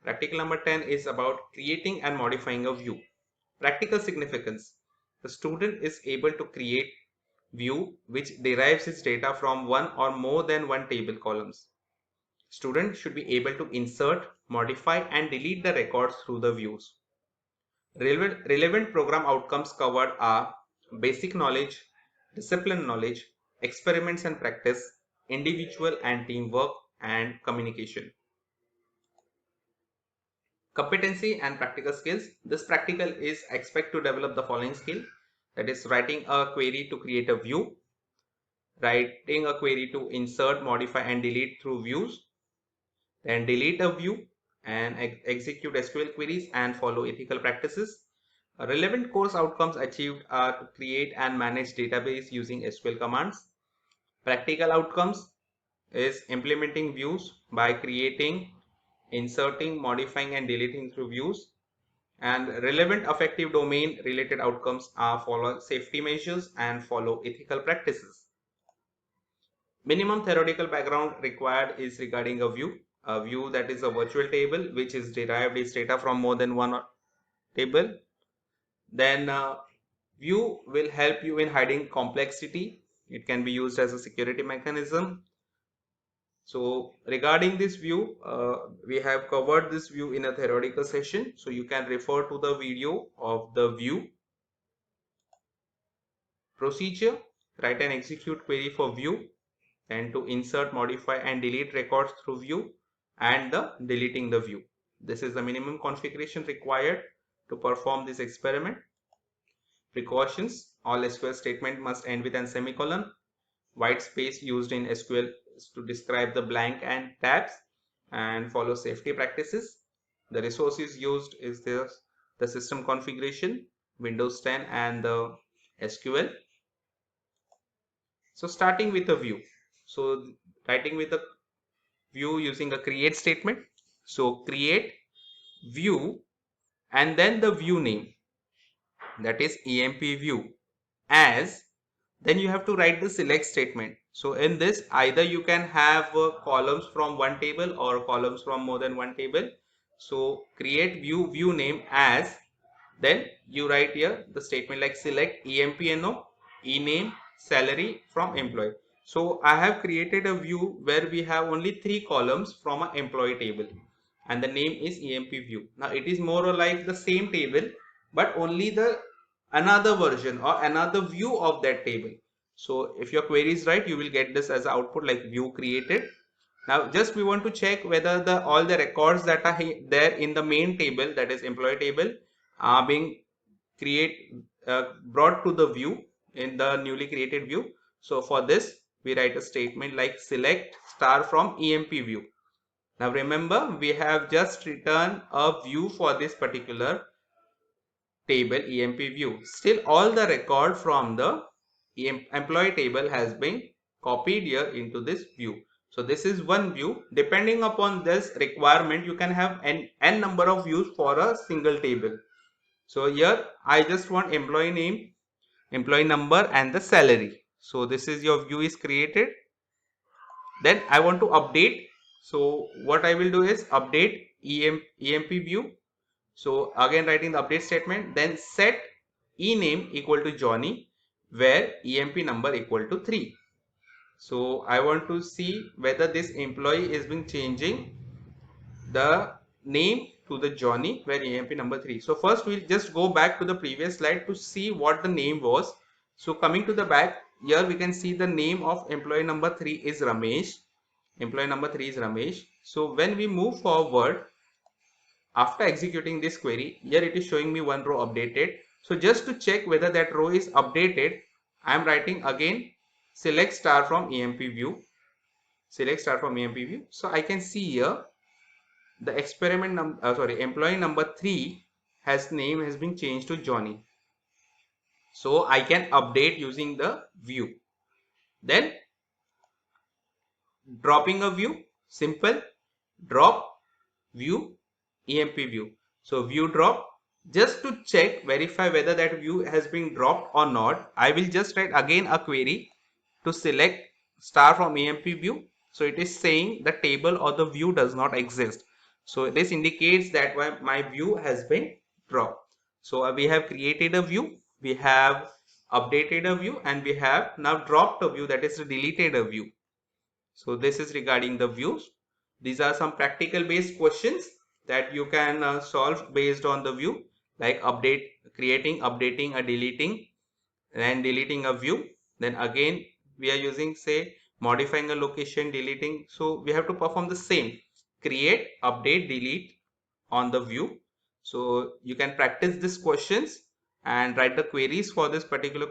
Practical number 10 is about creating and modifying a view. Practical significance. The student is able to create view which derives its data from one or more than one table columns. Student should be able to insert, modify and delete the records through the views. Relevant program outcomes covered are basic knowledge, discipline knowledge, experiments and practice, individual and teamwork, and communication. Competency and practical skills. This practical is expect to develop the following skill, that is writing a query to create a view, writing a query to insert, modify and delete through views, then delete a view and execute SQL queries and follow ethical practices. Relevant course outcomes achieved are to create and manage database using SQL commands. Practical outcomes is implementing views by creating, inserting, modifying and deleting through views. And relevant affective domain related outcomes are follow safety measures and follow ethical practices. Minimum theoretical background required is regarding a view that is a virtual table which is derived its data from more than one table. Then view will help you in hiding complexity. It can be used as a security mechanism. So regarding this view, we have covered this view in a theoretical session. So you can refer to the video of the view. Procedure: write and execute query for view, then to insert, modify and delete records through view, and the deleting the view. This is the minimum configuration required to perform this experiment. Precautions: all SQL statement must end with a semicolon. White space used in SQL is to describe the blank and tabs, and follow safety practices. The resources used is the system configuration, Windows 10 and the SQL. So starting with a view. So writing with a view using a create statement. So create view and then the view name, that is EMP view, as then you have to write the select statement. So in this, either you can have columns from one table or columns from more than one table. So create view name as, then you write here the statement like select EMPNO, ename, salary from employee. So I have created a view where we have only 3 columns from an employee table and the name is EMP view. Now it is more or like the same table but only the another version or another view of that table. So if your query is right, you will get this as output like view created. Now just we want to check whether the all the records that are there in the main table, that is employee table, are being brought to the view in the newly created view. So for this we write a statement like select star from EMP view. Now remember, we have just written a view for this particular table EMP view. Still all the record from the employee table has been copied here into this view. So this is one view. Depending upon this requirement, you can have n number of views for a single table. So here I just want employee name, employee number and the salary. So this is your view is created. Then I want to update. So what I will do is update EMP view. So again writing the update statement, then set ename equal to Johnny where EMP number equal to 3. So I want to see whether this employee is being changing the name to the Johnny where EMP number 3. So first we'll just go back to the previous slide to see what the name was. So coming to the back, here we can see the name of employee number 3 is Ramesh. Employee number 3 is Ramesh. So when we move forward, after executing this query, here it is showing me one row updated. So just to check whether that row is updated, I am writing again select star from EMP view. Select star from EMP view. So I can see here the employee number 3 name has been changed to Johnny. So I can update using the view. Then dropping a view, simple, drop view EMP view. So view drop, just to check, verify whether that view has been dropped or not, I will just write again a query to select star from EMP view. So it is saying the table or the view does not exist. So this indicates that my view has been dropped. So we have created a view, we have updated a view, and we have now dropped a view, that is deleted a view. So this is regarding the views. These are some practical based questions that you can solve based on the view, like creating, updating, or deleting, and deleting a view. Then again we are using, say, modifying a location, deleting. So we have to perform the same: create, update, delete on the view. So you can practice these questions and write the queries for this particular question.